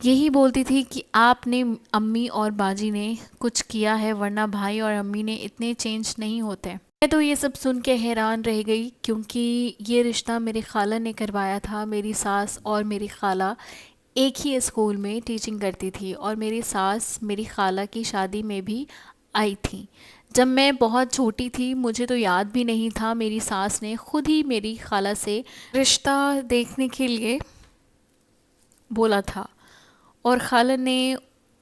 یہی بولتی تھی کہ آپ نے امی اور باجی نے کچھ کیا ہے ورنہ بھائی اور امی نے اتنے چینج نہیں ہوتے۔ میں تو یہ سب سن کے حیران رہ گئی کیونکہ یہ رشتہ میری خالہ نے کروایا تھا۔ میری ساس اور میری خالہ ایک ہی اسکول میں ٹیچنگ کرتی تھی اور میری ساس میری خالہ کی شادی میں بھی آئی تھی۔ جب میں بہت چھوٹی تھی مجھے تو یاد بھی نہیں تھا، میری ساس نے خود ہی میری خالہ سے رشتہ دیکھنے کے لیے بولا تھا اور خالہ نے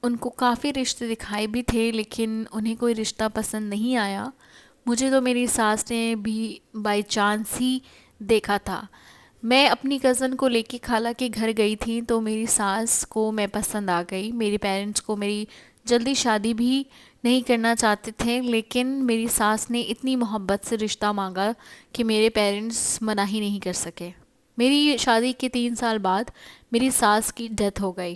ان کو کافی رشتے دکھائے بھی تھے لیکن انہیں کوئی رشتہ پسند نہیں آیا۔ مجھے تو میری ساس نے بھی بائی چانس ہی دیکھا تھا۔ میں اپنی کزن کو لے کے خالہ کے گھر گئی تھی تو میری ساس کو میں پسند آ گئی۔ میری پیرنٹس کو میری جلدی شادی بھی نہیں کرنا چاہتے تھے لیکن میری ساس نے اتنی محبت سے رشتہ مانگا کہ میرے پیرنٹس منع ہی نہیں کر سکے۔ میری شادی کے 3 سال بعد میری ساس کی ڈیتھ ہو گئی۔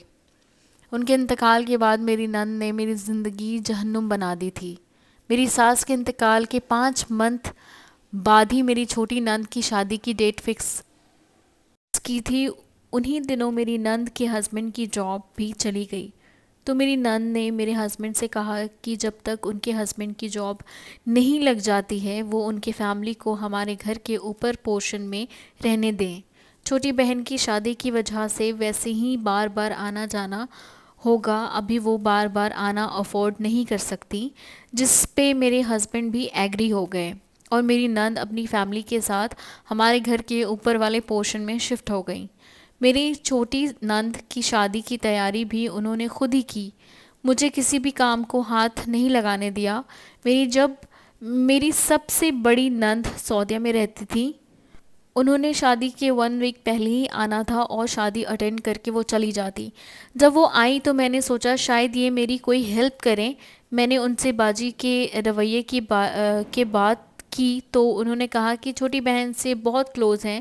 ان کے انتقال کے بعد میری نند نے میری زندگی جہنم بنا دی تھی۔ میری ساس کے انتقال کے 5 منتھ بعد ہی میری چھوٹی نند کی شادی کی ڈیٹ فکس کی تھی۔ انہی دنوں میری نند کے ہسبینڈ کی جاب بھی چلی گئی تو میری نند نے میرے ہسبینڈ سے کہا کہ جب تک ان کے ہسبینڈ کی جاب نہیں لگ جاتی ہے وہ ان کے فیملی کو ہمارے گھر کے اوپر پورشن میں رہنے دیں۔ چھوٹی بہن کی شادی کی وجہ سے ویسے ہی بار بار آنا جانا ہوگا، ابھی وہ بار بار آنا افورڈ نہیں کر سکتی، جس پہ میرے ہسبینڈ بھی ایگری ہو گئے اور میری نند اپنی فیملی کے ساتھ ہمارے گھر کے اوپر والے پورشن میں شفٹ ہو گئی۔ میری چھوٹی نند کی شادی کی تیاری بھی انہوں نے خود ہی کی، مجھے کسی بھی کام کو ہاتھ نہیں لگانے دیا۔ میری سب سے بڑی نند سعودیہ میں رہتی تھی، انہوں نے شادی کے 1 ویک پہلے ہی آنا تھا اور شادی اٹینڈ کر کے وہ چلی جاتی۔ جب وہ آئی تو میں نے سوچا شاید یہ میری کوئی ہیلپ کریں۔ میں نے ان سے باجی کے رویے کی بات کی تو انہوں نے کہا کہ چھوٹی بہن سے بہت کلوز ہیں،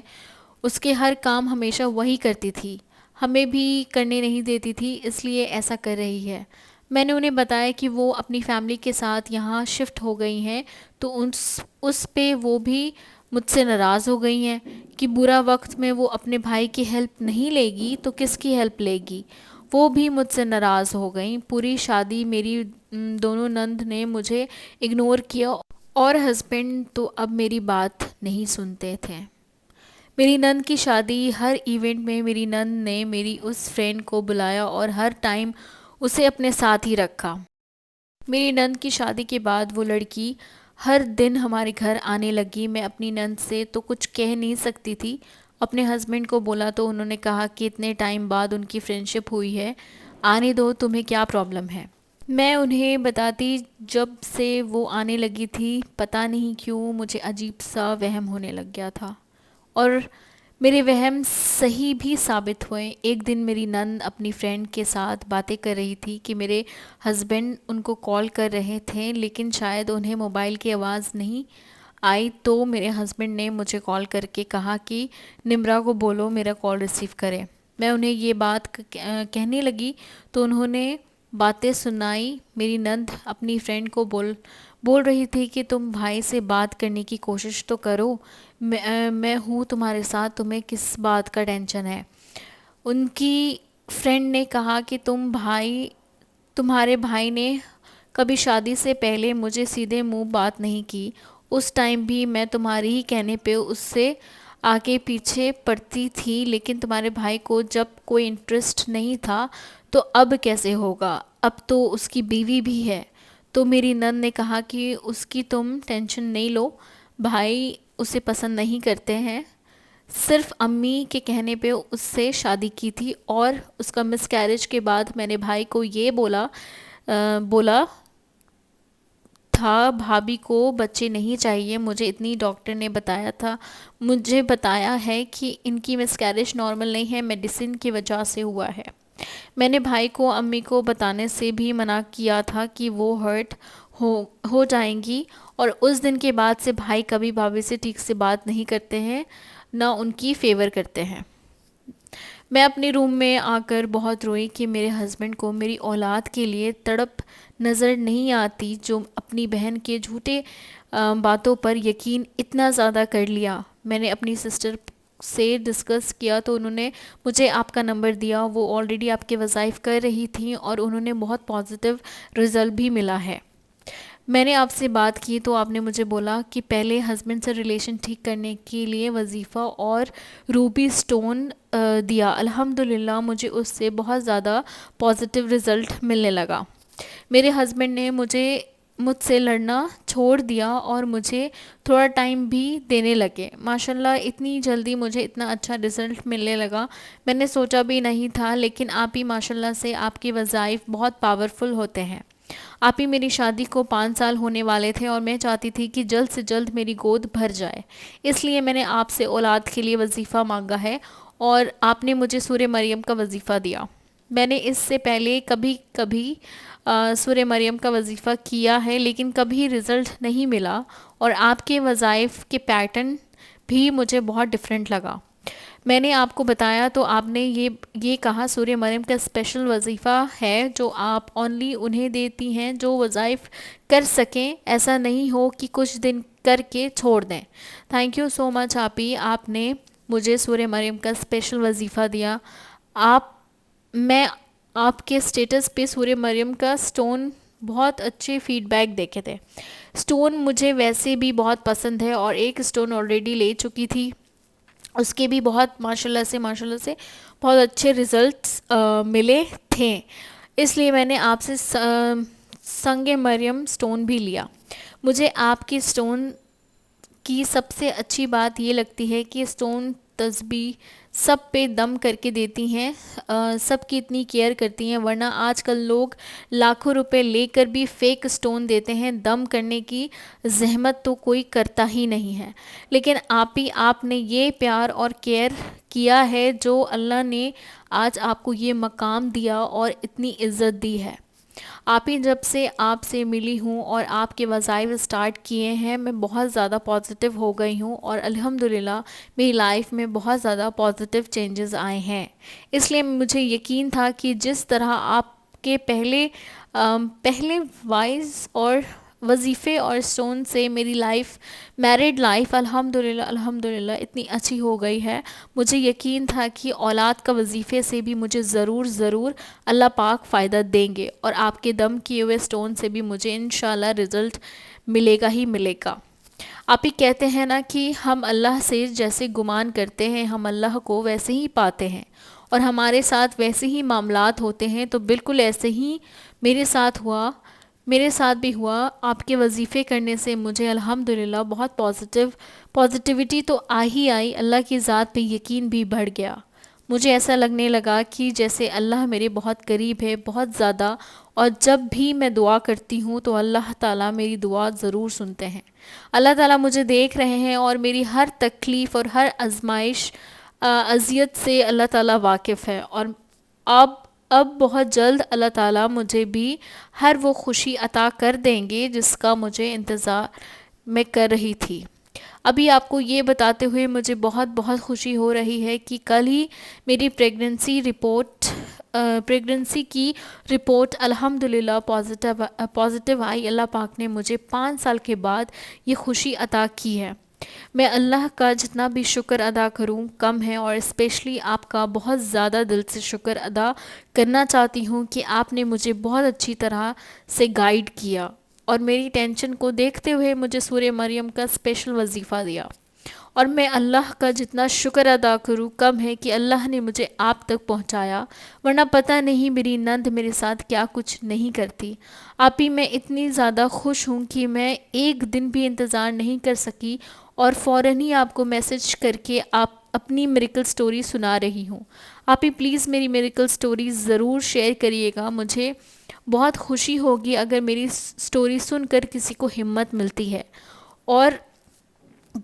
اس کے ہر کام ہمیشہ وہی کرتی تھی، ہمیں بھی کرنے نہیں دیتی تھی اس لیے ایسا کر رہی ہے۔ میں نے انہیں بتایا کہ وہ اپنی فیملی کے ساتھ یہاں شفٹ ہو گئی ہیں تو اس پہ وہ بھی مجھ سے ناراض ہو گئی ہیں کہ برا وقت میں وہ اپنے بھائی کی ہیلپ نہیں لے گی تو کس کی ہیلپ لے گی۔ وہ بھی مجھ سے ناراض ہو گئیں۔ پوری شادی میری دونوں نند نے مجھے اگنور کیا اور ہسبینڈ تو اب میری بات نہیں سنتے تھے۔ میری نند کی شادی ہر ایونٹ میں میری نند نے میری اس فرینڈ کو بلایا اور ہر ٹائم اسے اپنے ساتھ ہی رکھا۔ میری نند کی شادی کے بعد وہ لڑکی ہر دن ہمارے گھر آنے لگی۔ میں اپنی نند سے تو کچھ کہہ نہیں سکتی تھی، اپنے ہسبینڈ کو بولا تو انہوں نے کہا کہ اتنے ٹائم بعد ان کی فرینڈشپ ہوئی ہے، آنے دو، تمہیں کیا پرابلم ہے۔ میں انہیں بتاتی جب سے وہ آنے لگی تھی پتہ نہیں کیوں مجھے عجیب سا وہم ہونے لگ گیا تھا اور میرے وہم صحیح بھی ثابت ہوئے۔ ایک دن میری نند اپنی فرینڈ کے ساتھ باتیں کر رہی تھی کہ میرے ہسبینڈ ان کو کال کر رہے تھے لیکن شاید انہیں موبائل کی آواز نہیں آئی تو میرے ہسبینڈ نے مجھے کال کر کے کہا کہ نمرا کو بولو میرا کال ریسیو کرے۔ میں انہیں یہ بات کہنے لگی تو انہوں نے باتیں سنائی۔ میری نند اپنی فرینڈ کو بول رہی تھی کہ تم بھائی سے بات کرنے کی کوشش تو کرو، میں ہوں تمہارے ساتھ، تمہیں کس بات کا ٹینشن ہے۔ ان کی فرینڈ نے کہا کہ تمہارے بھائی نے کبھی شادی سے پہلے مجھے سیدھے منہ بات نہیں کی، اس ٹائم بھی میں تمہاری ہی کہنے پہ اس سے آگے پیچھے پڑتی تھی لیکن تمہارے بھائی کو جب کوئی انٹرسٹ نہیں تھا تو اب کیسے ہوگا، اب تو اس کی بیوی بھی ہے۔ تو میری نند نے کہا کہ اس کی تم ٹینشن نہیں لو، بھائی اسے پسند نہیں کرتے ہیں، صرف امی کے کہنے پہ اس سے شادی کی تھی اور اس کا مس کیریج کے بعد میں نے بھائی کو یہ بولا تھا بھابھی کو بچے نہیں چاہیے، مجھے اتنی ڈاکٹر نے مجھے بتایا ہے کہ ان کی مس کیریج نارمل نہیں ہے، میڈیسن کی وجہ سے ہوا ہے۔ میں نے بھائی کو امی کو بتانے سے بھی منع کیا تھا کہ وہ ہرٹ ہو جائیں گی اور اس دن کے بعد سے بھائی کبھی بھابھی سے ٹھیک سے بات نہیں کرتے ہیں، نہ ان کی فیور کرتے ہیں۔ میں اپنے روم میں آ کر بہت روئی کہ میرے ہسبینڈ کو میری اولاد کے لیے تڑپ نظر نہیں آتی جو اپنی بہن کے جھوٹے باتوں پر یقین اتنا زیادہ کر لیا۔ میں نے اپنی سسٹر سے ڈسکس کیا تو انہوں نے مجھے آپ کا نمبر دیا. وہ آلریڈی آپ کے وظائف کر رہی تھیں اور انہوں نے بہت پازیٹیو رزلٹ بھی ملا ہے. میں نے آپ سے بات کی تو آپ نے مجھے بولا کہ پہلے ہسبینڈ سے ریلیشن ٹھیک کرنے کے لیے وظیفہ اور روبی سٹون دیا. الحمدللہ مجھے اس سے بہت زیادہ پازیٹیو رزلٹ ملنے لگا. میرے ہسبینڈ نے مجھ سے لڑنا چھوڑ دیا اور مجھے تھوڑا ٹائم بھی دینے لگے. ماشاءاللہ اتنی جلدی مجھے اتنا اچھا رزلٹ ملنے لگا میں نے سوچا بھی نہیں تھا. لیکن آپ ہی ماشاءاللہ سے آپ کے وظائف بہت پاورفل ہوتے ہیں. آپ ہی میری شادی کو 5 سال ہونے والے تھے اور میں چاہتی تھی کہ جلد سے جلد میری گود بھر جائے. اس لیے میں نے آپ سے اولاد کے لیے وظیفہ مانگا ہے اور آپ نے مجھے سورہ مریم کا وظیفہ دیا. میں نے اس سے پہلے کبھی سورہ مریم کا وظیفہ کیا ہے لیکن کبھی رزلٹ نہیں ملا اور آپ کے وظائف کے پیٹرن بھی مجھے بہت ڈیفرنٹ لگا. میں نے آپ کو بتایا تو آپ نے یہ کہا سورہ مریم کا اسپیشل وظیفہ ہے جو آپ اونلی انہیں دیتی ہیں جو وظائف کر سکیں, ایسا نہیں ہو کہ کچھ دن کر کے چھوڑ دیں. تھینک یو سو مچ آپی, آپ نے مجھے سورہ مریم کا اسپیشل وظیفہ دیا. میں آپ کے اسٹیٹس پہ سورہ مریم کا سٹون بہت اچھے فیڈ بیک دیکھے تھے. سٹون مجھے ویسے بھی بہت پسند ہے اور ایک سٹون آلریڈی لے چکی تھی, اس کے بھی بہت ماشاءاللہ سے بہت اچھے رزلٹس ملے تھے. اس لیے میں نے آپ سے سنگ مریم سٹون بھی لیا. مجھے آپ کی سٹون کی سب سے اچھی بات یہ لگتی ہے کہ سٹون تسبیح سب پہ دم کر کے دیتی ہیں, سب کی اتنی کیئر کرتی ہیں. ورنہ آج کل لوگ لاکھوں روپے لے کر بھی فیک سٹون دیتے ہیں, دم کرنے کی زحمت تو کوئی کرتا ہی نہیں ہے. لیکن آپ نے یہ پیار اور کیئر کیا ہے جو اللہ نے آج آپ کو یہ مقام دیا اور اتنی عزت دی ہے. آپ ہی جب سے آپ سے ملی ہوں اور آپ کے وظائف اسٹارٹ کیے ہیں میں بہت زیادہ پازیٹیو ہو گئی ہوں اور الحمدللہ میری لائف میں بہت زیادہ پازیٹیو چینجز آئے ہیں. اس لیے مجھے یقین تھا کہ جس طرح آپ کے پہلے وائز اور وظیفے اور سٹون سے میری میرڈ لائف الحمدللہ اتنی اچھی ہو گئی ہے. مجھے یقین تھا کہ اولاد کا وظیفے سے بھی مجھے ضرور اللہ پاک فائدہ دیں گے اور آپ کے دم کیے ہوئے سٹون سے بھی مجھے انشاءاللہ رزلٹ ملے گا. آپ ہی کہتے ہیں نا کہ ہم اللہ سے جیسے گمان کرتے ہیں ہم اللہ کو ویسے ہی پاتے ہیں اور ہمارے ساتھ ویسے ہی معاملات ہوتے ہیں. تو بالکل ایسے ہی میرے ساتھ بھی ہوا. آپ کے وظیفے کرنے سے مجھے الحمدللہ بہت پازیٹیوٹی تو آئی, اللہ کی ذات پہ یقین بھی بڑھ گیا. مجھے ایسا لگنے لگا کہ جیسے اللہ میرے بہت قریب ہے, بہت زیادہ, اور جب بھی میں دعا کرتی ہوں تو اللہ تعالیٰ میری دعا ضرور سنتے ہیں. اللہ تعالیٰ مجھے دیکھ رہے ہیں اور میری ہر تکلیف اور ہر آزمائش اذیت سے اللہ تعالیٰ واقف ہے. اور اب بہت جلد اللہ تعالیٰ مجھے بھی ہر وہ خوشی عطا کر دیں گے جس کا مجھے انتظار میں کر رہی تھی. ابھی آپ کو یہ بتاتے ہوئے مجھے بہت خوشی ہو رہی ہے کہ کل ہی میری پریگننسی کی رپورٹ الحمدللہ پازیٹیو آئی. اللہ پاک نے مجھے 5 سال کے بعد یہ خوشی عطا کی ہے. میں اللہ کا جتنا بھی شکر ادا کروں کم ہے اور اسپیشلی آپ کا بہت زیادہ دل سے شکر ادا کرنا چاہتی ہوں کہ آپ نے مجھے بہت اچھی طرح سے گائیڈ کیا اور میری ٹینشن کو دیکھتے ہوئے مجھے سورہ مریم کا اسپیشل وظیفہ دیا. اور میں اللہ کا جتنا شکر ادا کروں کم ہے کہ اللہ نے مجھے آپ تک پہنچایا, ورنہ پتہ نہیں میری نند میرے ساتھ کیا کچھ نہیں کرتی. آپ ہی میں اتنی زیادہ خوش ہوں کہ میں ایک دن بھی انتظار نہیں کر سکی اور فوراً ہی آپ کو میسج کر کے آپ اپنی میریکل سٹوری سنا رہی ہوں. آپ ہی پلیز میری میریکل سٹوری ضرور شیئر کریے گا. مجھے بہت خوشی ہوگی اگر میری سٹوری سن کر کسی کو ہمت ملتی ہے اور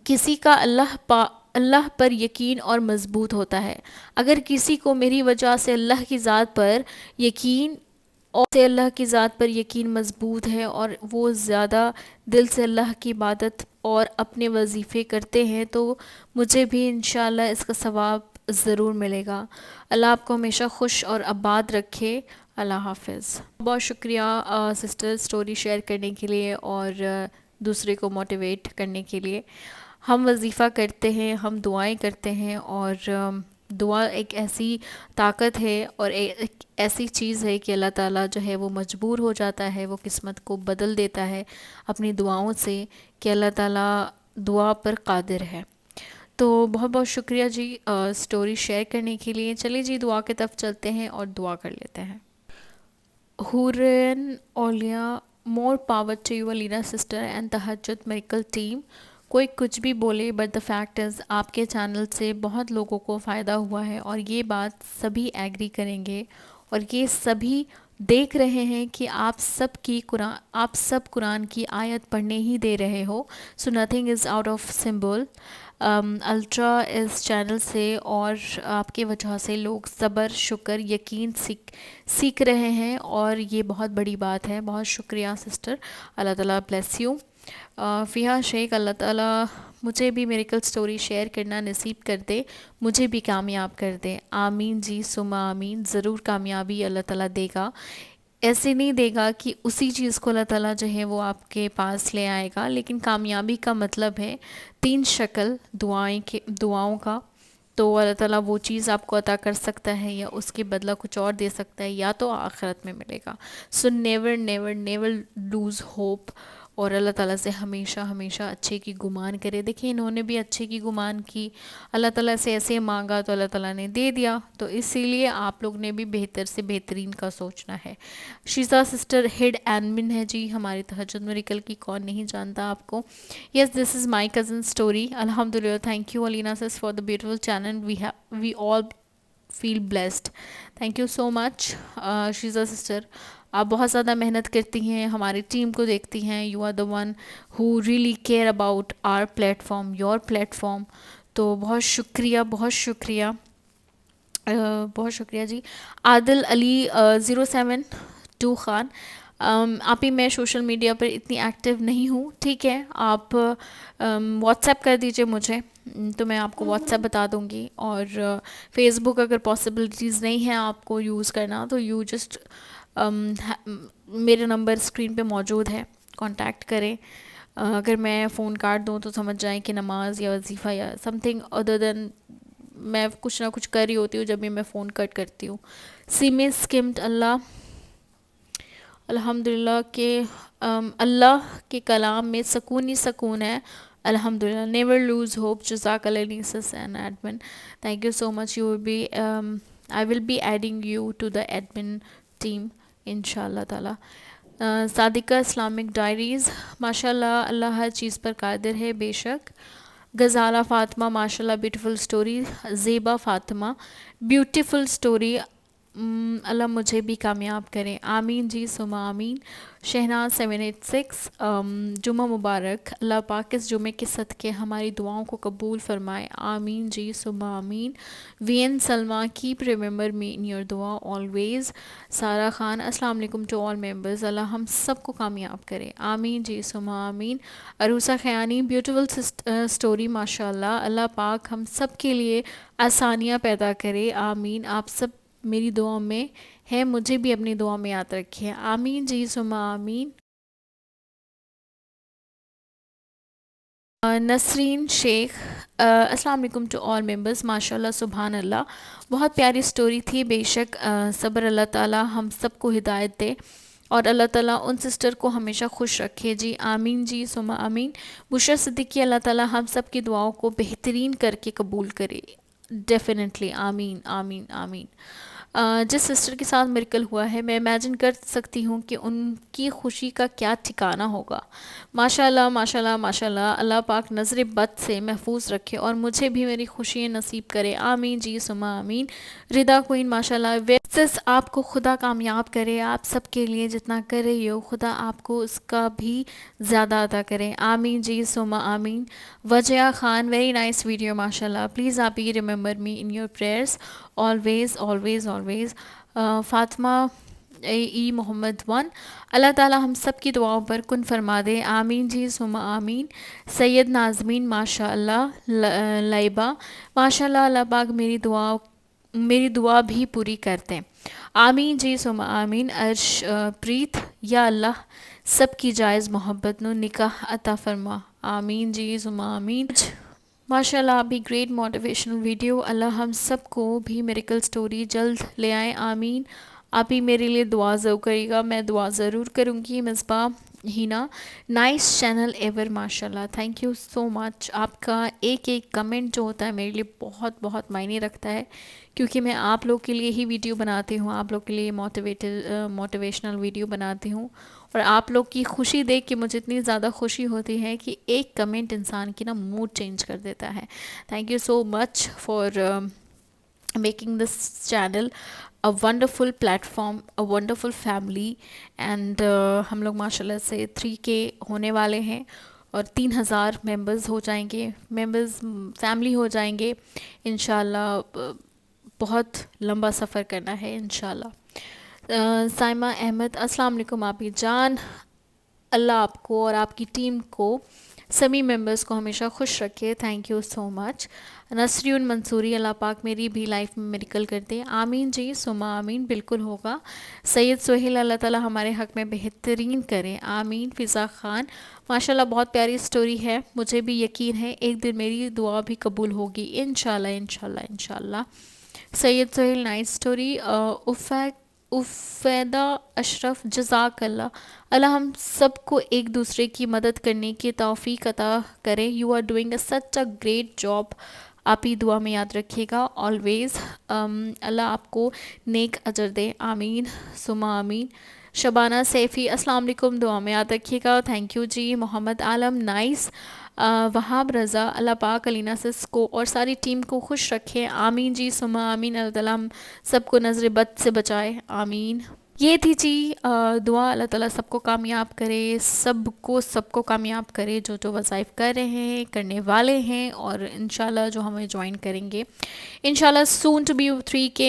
کسی کا اللہ پر یقین اور مضبوط ہوتا ہے. اگر کسی کو میری وجہ سے اللہ کی ذات پر یقین مضبوط ہے اور وہ زیادہ دل سے اللہ کی عبادت اور اپنے وظیفے کرتے ہیں تو مجھے بھی انشاءاللہ اس کا ثواب ضرور ملے گا. اللہ آپ کو ہمیشہ خوش اور آباد رکھے. اللہ حافظ. بہت شکریہ سسٹر سٹوری شیئر کرنے کے لیے اور دوسرے کو موٹیویٹ کرنے کے لیے. ہم وظیفہ کرتے ہیں، ہم دعائیں کرتے ہیں، اور دعا ایک ایسی طاقت ہے اور ایک ایسی چیز ہے کہ اللہ تعالیٰ جو ہے وہ مجبور ہو جاتا ہے، وہ قسمت کو بدل دیتا ہے اپنی دعاؤں سے، کہ اللہ تعالیٰ دعا پر قادر ہے۔ تو بہت بہت شکریہ جی سٹوری شیئر کرنے کے لیے۔ چلیے جی دعا کی طرف چلتے ہیں اور دعا کر لیتے ہیں۔ Hurin Olia, more power to you Alina sister and Tahajjud Miracle team۔ کوئی کچھ بھی بولے بٹ دا فیکٹ از آپ کے چینل سے بہت لوگوں کو فائدہ ہوا ہے، اور یہ بات سبھی ایگری کریں گے، اور یہ سبھی دیکھ رہے ہیں کہ آپ سب قرآن کی آیت پڑھنے ہی دے رہے ہو، so nothing is out of symbol. الٹرا اس چینل سے اور آپ کی وجہ سے لوگ صبر، شکر، یقین سیکھ رہے ہیں، اور یہ بہت بڑی بات ہے۔ بہت شکریہ سسٹر، اللہ تعالیٰ بلیس یو۔ فیہا شیخ، اللہ تعالیٰ مجھے بھی میریکل سٹوری شیئر کرنا نصیب کر دے، مجھے بھی کامیاب کر دے، آمین جی ثم آمین۔ ضرور کامیابی اللہ تعالیٰ دے گا، ایسے نہیں دے گا کہ اسی چیز کو اللہ تعالیٰ جو ہے وہ آپ کے پاس لے آئے گا، لیکن کامیابی کا مطلب ہے 3 شکل دعاؤں کا۔ تو اللہ تعالیٰ وہ چیز آپ کو عطا کر سکتا ہے، یا اس کے بدلہ کچھ اور دے سکتا ہے، یا تو آخرت میں ملے گا۔ So never never never lose hope, اور اللہ تعالیٰ سے ہمیشہ ہمیشہ اچھے کی گمان کرے۔ دیکھیں انہوں نے بھی اچھے کی گمان کی، اللہ تعالیٰ سے ایسے مانگا تو اللہ تعالیٰ نے دے دیا، تو اسی لیے آپ لوگ نے بھی بہتر سے بہترین کا سوچنا ہے۔ شیزا سسٹر ہیڈ ایڈمن ہے جی ہماری تہجد میریکل کی، کون نہیں جانتا آپ کو۔ یس دس از مائی کزن اسٹوری، الحمد للہ۔ Thank you Alina sis for the beautiful channel, we all feel blessed, thank you so much Shiza sister. آپ بہت زیادہ محنت کرتی ہیں، ہماری ٹیم کو دیکھتی ہیں، you are the one who really care about our platform, your platform. تو بہت شکریہ، بہت شکریہ، بہت شکریہ جی۔ عادل علی 072 خان، آپ ہی، میں سوشل میڈیا پر اتنی ایکٹیو نہیں ہوں، ٹھیک ہے، آپ واٹس ایپ کر دیجئے مجھے، تو میں آپ کو واٹس ایپ بتا دوں گی، اور فیس بک اگر پاسبلٹیز نہیں ہیں آپ کو یوز کرنا تو یو جسٹ میرے نمبر اسکرین پہ موجود ہے، کانٹیکٹ کریں۔ اگر میں فون کاٹ دوں تو سمجھ جائیں کہ نماز یا وظیفہ یا سم تھنگ ادر دین میں کچھ نہ کچھ کر رہی ہوتی ہوں جب بھی میں فون کٹ کرتی ہوں۔ سیمے اسکمڈ، الحمدللہ کہ اللہ کے کلام میں سکون ہی سکون ہے، الحمدللہ۔ نیور لوز ہوپ، جزاک اللہ نیسس and admin, thank you so much. You will be I will be adding you to the admin team انشاء اللہ تعالیٰ۔ صادقہ اسلامک ڈائریز، ماشاء اللہ، اللہ ہر چیز پر قادر ہے، بے شک۔ غزالہ فاطمہ، ماشاء اللہ، بیوٹیفل سٹوری۔ زیبا فاطمہ، بیوٹیفل سٹوری، اللہ مجھے بھی کامیاب کریں، آمین جی ثم آمین۔ شہناز 786، جمعہ مبارک، اللہ پاک اس جمعے کے صدقے ہماری دعاؤں کو قبول فرمائے، آمین جی ثم آمین۔ وی این Salma, keep remember me in your دعا آلویز۔ سارہ خان، السلام علیکم ٹو آل ممبرز، اللہ ہم سب کو کامیاب کرے، آمین جی ثم آمین۔ عروسہ خیانی، بیوٹیفل سٹوری، ماشاء اللہ، اللہ پاک ہم سب کے لیے آسانیاں پیدا کرے، آمین۔ آپ سب میری دعا میں ہے، مجھے بھی اپنی دعا میں یاد رکھیں، آمین جی ثم آمین۔ نسرین شیخ، السلام علیکم ٹو آل ممبرز، ماشاء اللہ، سبحان اللہ، بہت پیاری سٹوری تھی، بے شک صبر، اللہ تعالیٰ ہم سب کو ہدایت دے، اور اللہ تعالیٰ ان سسٹر کو ہمیشہ خوش رکھے جی، آمین جی ثم آمین۔ بشرا صدیقی، اللہ تعالیٰ ہم سب کی دعاؤں کو بہترین کر کے قبول کرے، ڈیفینیٹلی، آمین آمین آمین۔ جس سسٹر کے ساتھ میریکل ہوا ہے، میں امیجن کر سکتی ہوں کہ ان کی خوشی کا کیا ٹھکانہ ہوگا، ماشاء اللہ ماشاء اللہ ماشاء اللہ۔ اللہ پاک نظر بد سے محفوظ رکھے اور مجھے بھی میری خوشیاں نصیب کرے، آمین جی ثم آمین۔ ردا کوئن، ماشاء اللہ، ویسس آپ کو خدا کامیاب کرے، آپ سب کے لیے جتنا کر رہی ہو خدا آپ کو اس کا بھی زیادہ عطا کرے، آمین جی ثم آمین۔ Wajiha Khan, very nice video, ماشاء اللہ، پلیز آپ ہی remember me in your prayers always always always. Fatima ای محمد 1، اللہ تعالیٰ ہم سب کی دعاؤں پر کن فرما دے، آمین جی ثم آمین۔ سید ناظمین، ماشاء اللہ، لائبہ، ماشاء اللہ، اللہ پاک میری دعا بھی پوری کرتے ہیں، آمین جی سما آمین. عرش پریت یا اللہ سب کی جائز محبت نو نکاح عطا فرما. آمین جی سما آمین. ماشاء اللہ آپ بھی گریٹ موٹیویشنل ویڈیو. اللہ ہم سب کو بھی میریکل سٹوری جلد لے آئیں. آمین. آپ ہی میرے لیے دعا ضرور کریے گا. میں دعا ضرور کروں گی. مصباح ہینا نائس چینل ایور. ماشاء اللہ تھینک یو سو مچ. آپ کا ایک ایک کمنٹ جو ہوتا ہے میرے لیے بہت بہت معنی رکھتا ہے، کیونکہ میں آپ لوگ کے لیے ہی ویڈیو بناتی ہوں، آپ لوگ کے لیے موٹیویشنل ویڈیو بناتی ہوں، اور آپ لوگ کی خوشی دیکھ کے مجھے اتنی زیادہ خوشی ہوتی ہے کہ ایک کمنٹ انسان کی نا موڈ چینج کر دیتا ہے. Thank you so much for making this channel a wonderful platform, a wonderful family. and ہم لوگ ماشاءاللہ سے 3K ہونے والے ہیں اور 3000 ممبرز ہو جائیں گے، ممبرز فیملی ہو جائیں گے انشاءاللہ. بہت لمبا سفر کرنا ہے انشاءاللہ. سائمہ احمد السلام علیکم آپی جان. اللہ آپ کو اور آپ کی ٹیم کو سبھی ممبرز کو ہمیشہ خوش رکھے. تھینک یو سو مچ. نسریون منصوری اللہ پاک میری بھی لائف میں میریکل کر دے. آمین جی سما آمین. بالکل ہوگا. سید سہیل اللہ تعالی ہمارے حق میں بہترین کریں. آمین. فضا خان ماشاءاللہ بہت پیاری سٹوری ہے. مجھے بھی یقین ہے ایک دن میری دعا بھی قبول ہوگی انشاءاللہ انشاءاللہ انشاءاللہ. سید سہیل نائس سٹوری. افیدہ اشرف جزاک اللہ. اللہ ہم سب کو ایک دوسرے کی مدد کرنے کی توفیق عطا کرے. You are doing such a great job. آپ ہی دعا میں یاد رکھیے گا آلویز. اللہ آپ کو نیک اجر دے. آمین سما آمین. شبانہ سیفی السلام علیکم. دعا میں یاد رکھیے گا. تھینک یو جی. محمد عالم نائس. وہاب رضا اللہ پاک علینا سس کو اور ساری ٹیم کو خوش رکھے. آمین جی سما آمین. اللہ تعالیٰ ہم سب کو نظر بد سے بچائے. آمین. یہ تھی جی دعا. اللہ تعالیٰ سب کو کامیاب کرے، سب کو کامیاب کرے جو جو وظائف کر رہے ہیں، کرنے والے ہیں، اور انشاءاللہ جو ہمیں جوائن کریں گے انشاءاللہ soon to be 3K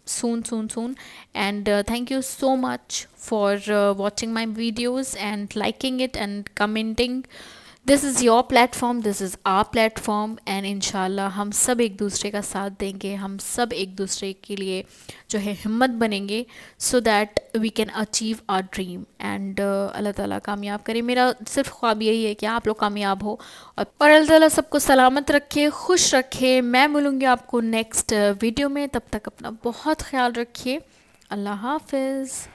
soon. And thank you so much for watching my videos and liking it and commenting. This is your platform, this is our platform, and انشاءاللہ ہم سب ایک دوسرے کا ساتھ دیں گے، ہم سب ایک دوسرے کے لیے جو ہے ہمت بنیں گے so that we can achieve our dream. and اللہ تعالیٰ کامیاب کرے. میرا صرف خواب یہی ہے کہ آپ لوگ کامیاب ہو اور اللہ تعالیٰ سب کو سلامت رکھے، خوش رکھے. میں ملوں گی آپ کو نیکسٹ ویڈیو میں. تب تک اپنا بہت خیال رکھیے. اللہ حافظ.